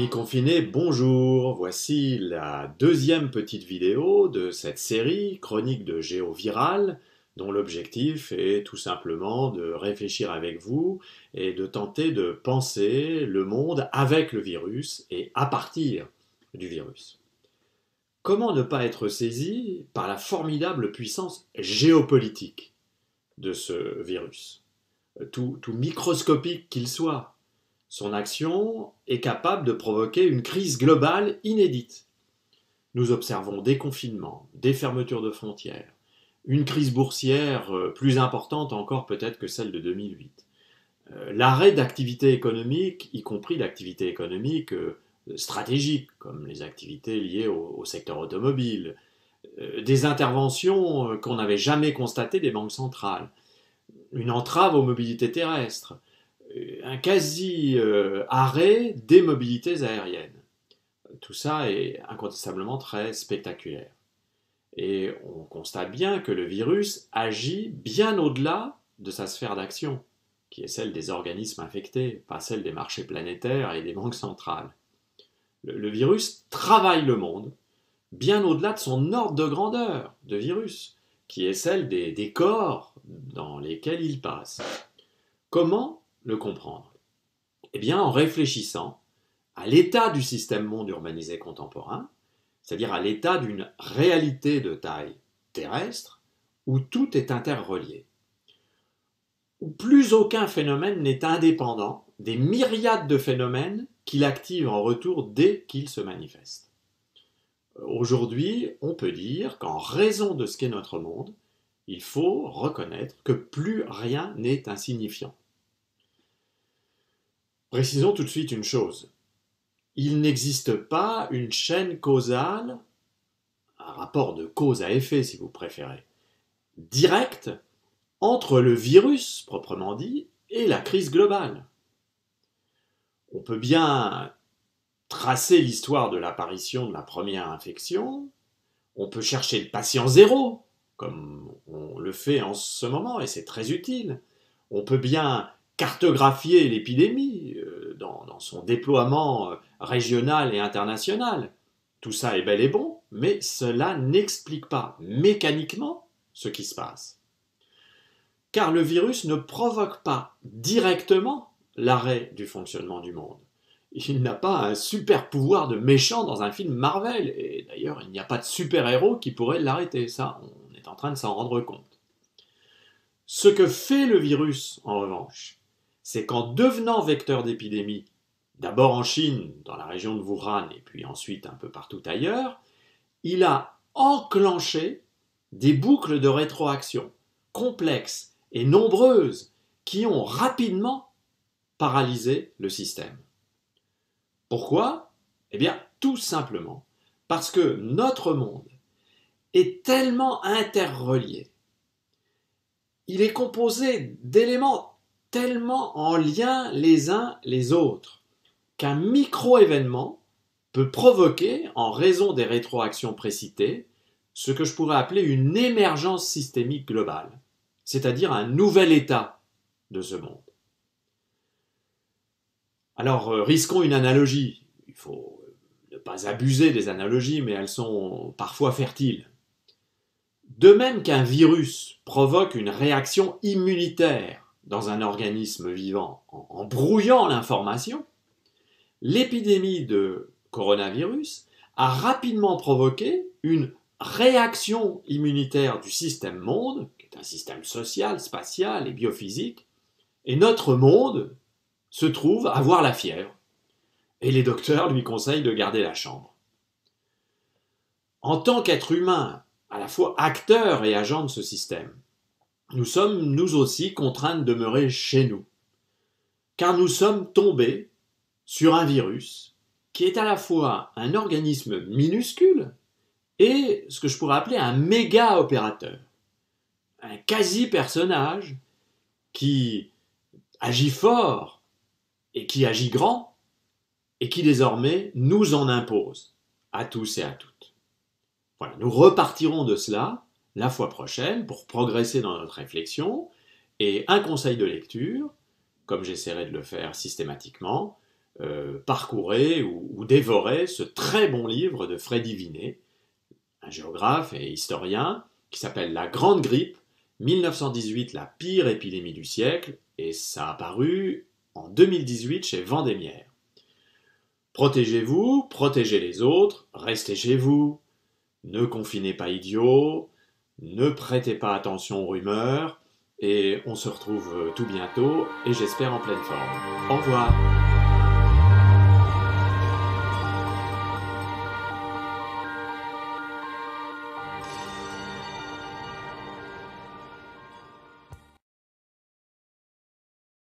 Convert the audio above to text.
Amis confinés, bonjour. Voici la deuxième petite vidéo de cette série Chronique de GeoViral, dont l'objectif est tout simplement de réfléchir avec vous et de tenter de penser le monde avec le virus et à partir du virus. Comment ne pas être saisi par la formidable puissance géopolitique de ce virus, tout microscopique qu'il soit? Son action est capable de provoquer une crise globale inédite. Nous observons des confinements, des fermetures de frontières, une crise boursière plus importante encore peut-être que celle de 2008. L'arrêt d'activités économiques, y compris d'activités économiques stratégiques, comme les activités liées au secteur automobile, des interventions qu'on n'avait jamais constatées des banques centrales, une entrave aux mobilités terrestres, un quasi-arrêt des mobilités aériennes. Tout ça est incontestablement très spectaculaire. Et on constate bien que le virus agit bien au-delà de sa sphère d'action, qui est celle des organismes infectés, pas celle des marchés planétaires et des banques centrales. Le virus travaille le monde bien au-delà de son ordre de grandeur de virus, qui est celle des corps dans lesquels il passe. Comment le comprendre? Eh bien, en réfléchissant à l'état du système monde urbanisé contemporain, c'est-à-dire à l'état d'une réalité de taille terrestre, où tout est interrelié, où plus aucun phénomène n'est indépendant des myriades de phénomènes qu'il active en retour dès qu'il se manifeste. Aujourd'hui, on peut dire qu'en raison de ce qu'est notre monde, il faut reconnaître que plus rien n'est insignifiant. Précisons tout de suite une chose. Il n'existe pas une chaîne causale, un rapport de cause à effet si vous préférez, direct entre le virus proprement dit et la crise globale. On peut bien tracer l'histoire de l'apparition de la première infection, on peut chercher le patient zéro, comme on le fait en ce moment, et c'est très utile. On peut bien cartographier l'épidémie dans son déploiement régional et international. Tout ça est bel et bon, mais cela n'explique pas mécaniquement ce qui se passe. Car le virus ne provoque pas directement l'arrêt du fonctionnement du monde. Il n'a pas un super pouvoir de méchant dans un film Marvel, et d'ailleurs il n'y a pas de super-héros qui pourrait l'arrêter, ça on est en train de s'en rendre compte. Ce que fait le virus, en revanche, c'est qu'en devenant vecteur d'épidémie, d'abord en Chine, dans la région de Wuhan, et puis ensuite un peu partout ailleurs, il a enclenché des boucles de rétroaction complexes et nombreuses qui ont rapidement paralysé le système. Pourquoi? Eh bien, tout simplement parce que notre monde est tellement interrelié, il est composé d'éléments tellement en lien les uns les autres, qu'un micro-événement peut provoquer, en raison des rétroactions précitées, ce que je pourrais appeler une émergence systémique globale, c'est-à-dire un nouvel état de ce monde. Alors, risquons une analogie. Il faut ne pas abuser des analogies, mais elles sont parfois fertiles. De même qu'un virus provoque une réaction immunitaire dans un organisme vivant en brouillant l'information, l'épidémie de coronavirus a rapidement provoqué une réaction immunitaire du système monde, qui est un système social, spatial et biophysique, et notre monde se trouve à avoir la fièvre, et les docteurs lui conseillent de garder la chambre. En tant qu'être humain, à la fois acteur et agent de ce système, nous sommes nous aussi contraints de demeurer chez nous, car nous sommes tombés sur un virus qui est à la fois un organisme minuscule et ce que je pourrais appeler un méga opérateur, un quasi-personnage qui agit fort et qui agit grand et qui désormais nous en impose à tous et à toutes. Voilà, nous repartirons de cela la fois prochaine pour progresser dans notre réflexion, et un conseil de lecture, comme j'essaierai de le faire systématiquement, parcourez ou dévorez ce très bon livre de Freddy Vinet, un géographe et historien, qui s'appelle La Grande Grippe, 1918, la pire épidémie du siècle, et ça a paru en 2018 chez Vendémiaire. Protégez-vous, protégez les autres, restez chez vous, ne confinez pas idiots, ne prêtez pas attention aux rumeurs, et on se retrouve tout bientôt, et j'espère en pleine forme. Au revoir.